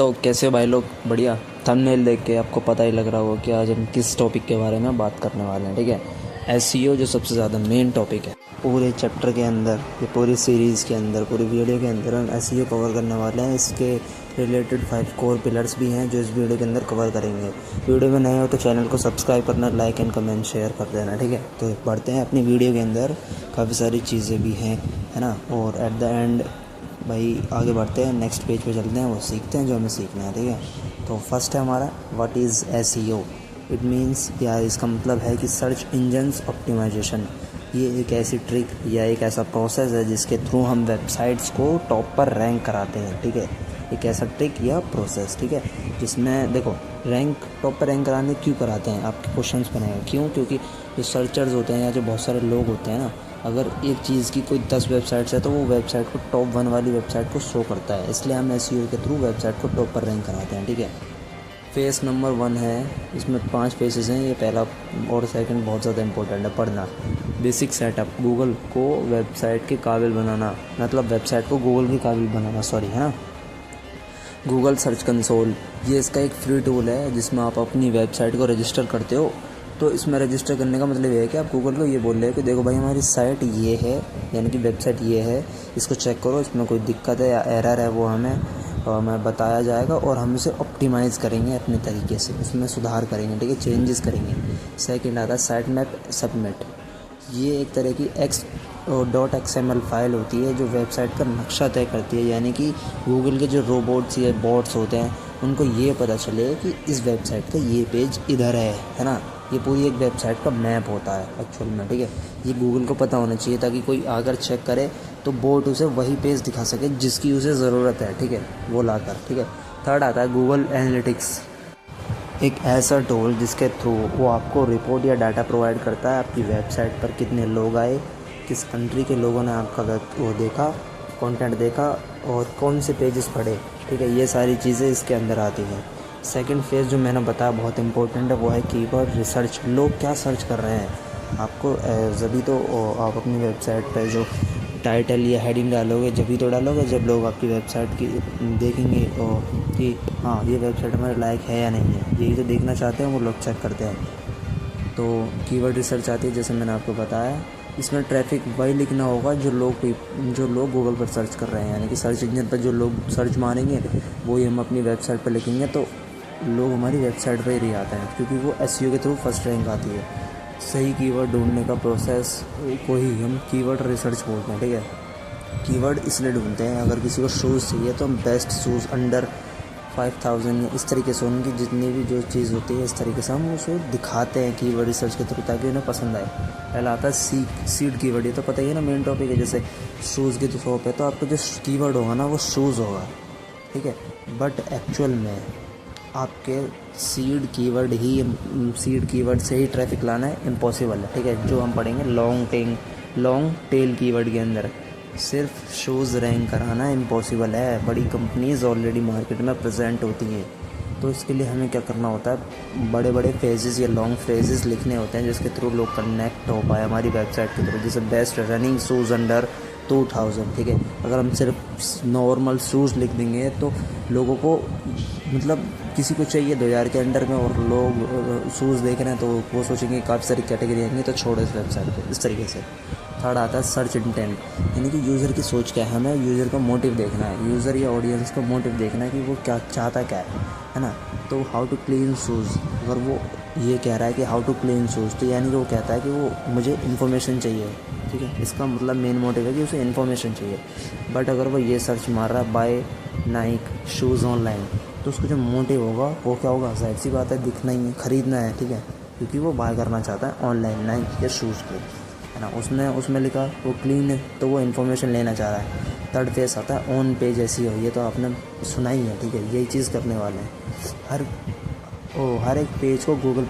तो कैसे हो भाई लोग? बढ़िया। थंबनेल देख के आपको पता ही लग रहा होगा कि आज हम किस टॉपिक के बारे में बात करने वाले हैं। ठीक है, एसईओ जो सबसे ज़्यादा मेन टॉपिक है पूरे चैप्टर के अंदर, ये पूरी सीरीज़ के अंदर, पूरी वीडियो के अंदर हम एसईओ कवर करने वाले हैं। इसके रिलेटेड 5 कोर पिलर्स भी हैं जो इस वीडियो के अंदर कवर करेंगे। वीडियो में नए हो तो चैनल को सब्सक्राइब करना, लाइक एंड कमेंट शेयर कर देना। ठीक है, तो बढ़ते हैं अपनी वीडियो के अंदर। काफ़ी सारी चीज़ें भी हैं, है ना। और एट द एंड भाई आगे बढ़ते हैं, नेक्स्ट पेज पे चलते हैं, वो सीखते हैं जो हमें सीखना है। ठीक है, तो फर्स्ट है हमारा what is SEO. It means या इसका मतलब है कि सर्च इंजन्स ऑप्टिमाइजेशन। ये एक ऐसी ट्रिक या एक ऐसा प्रोसेस है जिसके थ्रू हम वेबसाइट्स को टॉप पर रैंक कराते हैं। ठीक है, एक ऐसा ट्रिक या प्रोसेस, ठीक है, जिसमें देखो टॉप पर रैंक कराने क्यों कराते हैं, आपके क्वेश्चंस बनेगा क्यों। क्योंकि जो सर्चर्स होते हैं या जो बहुत सारे लोग होते हैं ना, अगर एक चीज़ की कोई 10 वेबसाइट्स है तो वो वेबसाइट को टॉप 1 वाली वेबसाइट को शो करता है, इसलिए हम एसईओ के थ्रू वेबसाइट को टॉप पर रैंक कराते हैं। ठीक है, फेस नंबर 1 है, इसमें 5 फेसेस हैं। ये पहला और सेकंड बहुत ज़्यादा इंपॉर्टेंट है पढ़ना। बेसिक सेटअप, गूगल को वेबसाइट के काबिल बनाना, मतलब वेबसाइट को गूगल के काबिल बनाना, सॉरी, है ना। गूगल सर्च कंसोल, ये इसका एक फ्री टूल है जिसमें आप अपनी वेबसाइट को रजिस्टर करते हो। तो इसमें रजिस्टर करने का मतलब ये है कि आप गूगल को ये बोल रहे हो कि देखो भाई हमारी साइट ये है, यानी कि वेबसाइट ये है, इसको चेक करो, इसमें कोई दिक्कत है या एरर है वो हमें बताया जाएगा और हम उसे ऑप्टिमाइज़ करेंगे अपने तरीके से, उसमें सुधार करेंगे। ठीक है, चेंजेस करेंगे। सेकंड आता है साइट मैप सबमिट। ये एक तरह की .xml फाइल होती है जो वेबसाइट का नक्शा तय करती है, यानी कि गूगल के जो रोबोट्स या बॉट्स होते हैं उनको ये पता चले कि इस वेबसाइट का ये पेज इधर है ना। ये पूरी एक वेबसाइट का मैप होता है एक्चुअल में। ठीक है, ये गूगल को पता होना चाहिए ताकि कोई अगर चेक करे तो बोट उसे वही पेज दिखा सके जिसकी उसे ज़रूरत है। ठीक है, वो लाकर। ठीक है, थर्ड आता है गूगल एनालिटिक्स, एक ऐसा टूल जिसके थ्रू वो आपको रिपोर्ट या डाटा प्रोवाइड करता है आपकी वेबसाइट पर कितने लोग आए, किस कंट्री के लोगों ने आपका वो देखा, कंटेंट देखा और कौन से पेजेस पढ़े। ठीक है, ये सारी चीज़ें इसके अंदर आती हैं। सेकंड फेज़ जो मैंने बताया बहुत इंपॉर्टेंट है, वो है कीवर्ड रिसर्च। लोग क्या सर्च कर रहे हैं आपको, जभी तो आप अपनी वेबसाइट पर जो टाइटल या हेडिंग डालोगे जभी तो डालोगे जब लोग आपकी वेबसाइट की देखेंगे कि हाँ ये वेबसाइट हमारे लायक है या नहीं है, यही तो देखना चाहते हैं वो लोग, चेक करते हैं। तो कीवर्ड रिसर्च आती है, जैसे मैंने आपको बताया। इसमें ट्रैफिक वही लिखना होगा जो लोग गूगल पर सर्च कर रहे हैं, यानी कि सर्च इंजन पर जो लोग सर्च मारेंगे वही हम अपनी वेबसाइट पर लिखेंगे, तो लोग हमारी वेबसाइट पर ही रह आते हैं क्योंकि वो एसईओ के थ्रू फर्स्ट रैंक आती है। सही कीवर्ड ढूंढने का प्रोसेस को ही हम कीवर्ड रिसर्च बोलते हैं। ठीक है, कीवर्ड इसलिए ढूंढते हैं, अगर किसी को शूज़ चाहिए तो हम बेस्ट शूज़ अंडर 5000 इस तरीके से उनकी जितनी भी जो चीज़ होती है इस तरीके से हम उसे दिखाते हैं कीवर्ड रिसर्च के थ्रू ताकि उन्हें पसंद आए। पहला आता है सीड कीवर्ड, ये तो पता ही है ना, मेन टॉपिक है। जैसे शूज़ की तो शॉप है तो आपका जो कीवर्ड होगा ना वो शूज़ होगा। ठीक है, बट एक्चुअल में आपके सीड कीवर्ड से ही ट्रैफिक लाना है इम्पॉसिबल है। ठीक है, जो हम पढ़ेंगे लॉन्ग टेल कीवर्ड के अंदर सिर्फ शूज़ रैंक कराना इम्पॉसिबल है। बड़ी कंपनीज़ ऑलरेडी मार्केट में प्रेजेंट होती हैं, तो इसके लिए हमें क्या करना होता है, बड़े बड़े फ्रेजेस या लॉन्ग फ्रेजेस लिखने होते हैं जिसके थ्रू लोग कनेक्ट हो पाए हमारी वेबसाइट के थ्रू। जैसे बेस्ट रनिंग शूज़ अंडर 2000। ठीक है, अगर हम सिर्फ नॉर्मल शूज़ लिख देंगे तो लोगों को मतलब किसी को चाहिए 2000 के अंडर में और लोग शूज़ देख रहे हैं तो वो सोचेंगे काफ़ी सारी कैटेगरी आएंगी तो छोड़ो इस वेबसाइट को, इस तरीके से। थर्ड आता है सर्च इंटेंट, यानी कि यूज़र की सोच क्या है, हमें यूज़र का मोटिव देखना है, यूज़र या ऑडियंस का मोटिव देखना है कि वो क्या चाहता क्या है ना। तो हाउ टू क्लीन शूज़, अगर वो ये कह रहा है कि हाउ टू क्लीन शूज़ तो यानी कि वो कहता है कि वो मुझे इन्फॉर्मेशन चाहिए। ठीक है, इसका मतलब मेन मोटिव है कि उसे इन्फॉर्मेशन चाहिए। बट अगर वो ये सर्च मार रहा है बाय नाइक शूज़ ऑनलाइन तो उसका जो मोटिव होगा वो क्या होगा, जाहिर सी बात है दिखना ही है, ख़रीदना है। ठीक है, क्योंकि वो बाय करना चाहता है ऑनलाइन नाइक या शूज़ को, है ना। उसमें लिखा वो क्लीन है तो वो इन्फॉर्मेशन लेना चाह रहा है। थर्ड फेस आता है ऑन पेज ऐसी हो, ये तो आपने सुना ही है। ठीक है, यही चीज़ करने वाले हैं। हर एक पेज को गूगल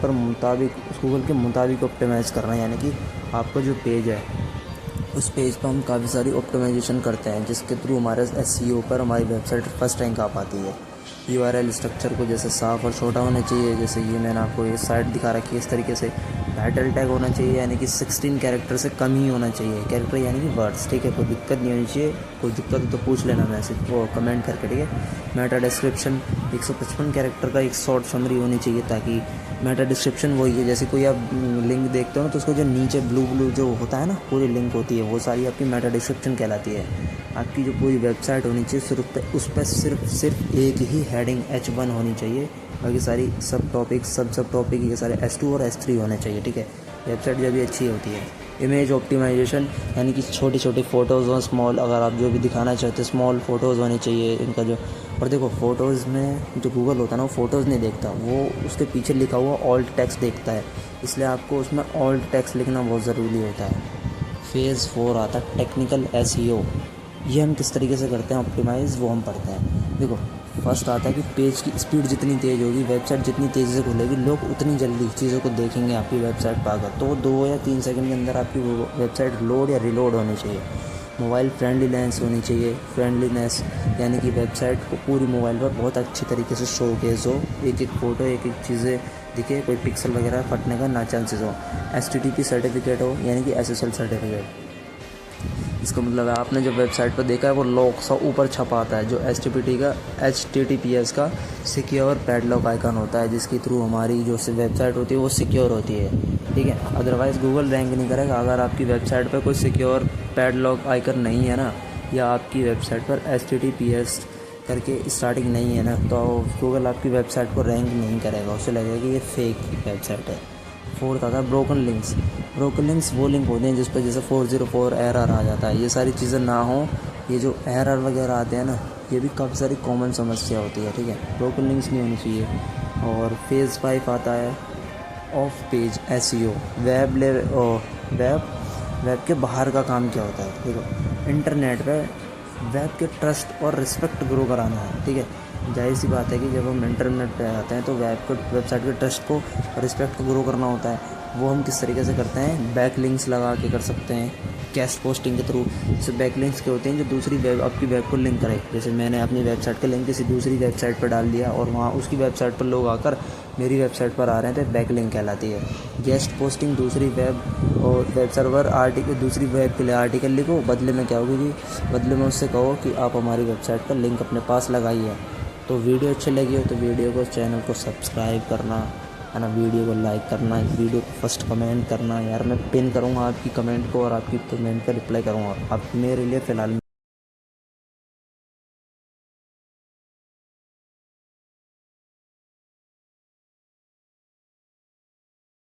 के मुताबिक ऑप्टिमाइज़ करना है, यानी कि आपका जो पेज है उस पेज पर हम काफ़ी सारी ऑप्टिमाइजेशन करते हैं जिसके थ्रू हमारे एसईओ पर हमारी वेबसाइट फर्स्ट रैंक आ पाती है। यूआरएल स्ट्रक्चर को जैसे साफ और छोटा होना चाहिए, जैसे ये मैंने आपको ये साइट दिखा रखी है इस तरीके से। टाइटल टैग होना चाहिए यानी कि 16 कैरेक्टर से कम ही होना चाहिए, कैरेक्टर यानी कि वर्ड्स, ठीक है। कोई दिक्कत नहीं होनी चाहिए, कोई दिक्कत हो तो पूछ लेना मैसेज वो कमेंट करके, ठीक है। मेटा डिस्क्रिप्शन 155 कैरेक्टर का एक शॉर्ट समरी होनी चाहिए, ताकि मेटा डिस्क्रिप्शन वही है, जैसे कोई आप लिंक देखते हो ना तो उसको जो नीचे ब्लू जो होता है ना पूरी लिंक होती है, वो सारी आपकी मेटा डिस्क्रिप्शन कहलाती है। आपकी जो पूरी वेबसाइट होनी चाहिए सिर्फ उस पर सिर्फ एक ही हेडिंग H1 होनी चाहिए, बाकी सारी सब टॉपिक ये सारे S2 और S3 होने चाहिए, ठीक है। वेबसाइट जो भी अच्छी होती है। इमेज ऑप्टिमाइजेशन यानी कि छोटी छोटी फ़ोटोज़ हो, स्मॉल, अगर आप जो भी दिखाना चाहते हो स्मॉल फ़ोटोज़ होनी चाहिए इनका जो। और देखो फ़ोटोज़ में जो गूगल होता है ना वो फ़ोटोज़ नहीं देखता, वो उसके पीछे लिखा हुआ ऑल्ट टेक्स्ट देखता है, इसलिए आपको उसमें ऑल्ट टेक्स्ट लिखना बहुत ज़रूरी होता है। फेज़ 4 आता है टेक्निकल SEO। ये हम किस तरीके से करते हैं ऑप्टिमाइज़, वो हम पढ़ते हैं। देखो फर्स्ट आता है कि पेज की स्पीड जितनी तेज़ होगी, वेबसाइट जितनी तेज़ी से खुलेगी, लोग उतनी जल्दी चीज़ों को देखेंगे आपकी वेबसाइट पर आकर। तो 2 या 3 सेकंड के अंदर आपकी वेबसाइट लोड या रिलोड होनी चाहिए। मोबाइल फ्रेंडलीनेस होनी चाहिए, फ्रेंडलीनेस यानी कि वेबसाइट को पूरी मोबाइल पर बहुत अच्छी तरीके से शोकेस हो, एक एक फ़ोटो एक एक चीज़ें दिखे, कोई पिक्सल वगैरह फटने का ना चांसेस हो। STTP सर्टिफिकेट हो यानी कि SSL सर्टिफिकेट। इसका मतलब है आपने जो वेबसाइट पर देखा है वो लॉक सा ऊपर छपा आता है, जो HTTPS का सिक्योर पैडलॉक आइकन होता है, जिसके थ्रू हमारी जो वेबसाइट होती है वो सिक्योर होती है, ठीक है। अदरवाइज़ गूगल रैंक नहीं करेगा अगर आपकी वेबसाइट पर कोई सिक्योर पैडलॉक आइकन नहीं है ना, या आपकी वेबसाइट पर HTTPS करके स्टार्टिंग नहीं है ना, तो गूगल आपकी वेबसाइट को रैंक नहीं करेगा, उसे लगेगा कि ये फेक वेबसाइट है। 4th आता है ब्रोकन लिंक्स। ब्रोकन लिंक्स वो लिंक होते हैं जिस पर जैसे 404 एरर आ जाता है, ये सारी चीज़ें ना हो। ये जो एरर वगैरह आते हैं ना, ये भी काफ़ी सारी कॉमन समस्या होती है, ठीक है। ब्रोकन लिंक्स नहीं होनी चाहिए। और फेज़ 5 आता है ऑफ पेज SEO। वेब के बाहर का काम क्या होता है, देखो इंटरनेट पे वेब के ट्रस्ट और रिस्पेक्ट ग्रो कराना है, ठीक है। जाहिर सी बात है कि जब हम इंटरनेट पे आते हैं तो वेबसाइट के ट्रस्ट को रिस्पेक्ट को ग्रो करना होता है। वो हम किस तरीके से करते हैं, बैक लिंक्स लगा के कर सकते हैं, कैस्ट पोस्टिंग के थ्रू। जैसे बैक लिंक्स के होते हैं जो दूसरी आपकी वेब को लिंक करे, जैसे मैंने अपनी वेबसाइट का लिंक किसी दूसरी वेबसाइट पर डाल दिया और वहाँ उसकी वेबसाइट पर लोग आकर मेरी वेबसाइट पर आ रहे हैं, तो बैक लिंक कहलाती है। गेस्ट पोस्टिंग दूसरी वेब सर्वर आर्टिकल, दूसरी वेब के लिए आर्टिकल लिखो, बदले में क्या होगी कि बदले में उससे कहो कि आप हमारी वेबसाइट पर लिंक अपने पास लगाइए। तो वीडियो अच्छी लगी हो तो वीडियो को, चैनल को सब्सक्राइब करना है ना, वीडियो को लाइक करना, वीडियो को फर्स्ट कमेंट करना। यार मैं पिन करूँगा आपकी कमेंट को और आपकी कमेंट का रिप्लाई करूँगा। आप मेरे लिए फ़िलहाल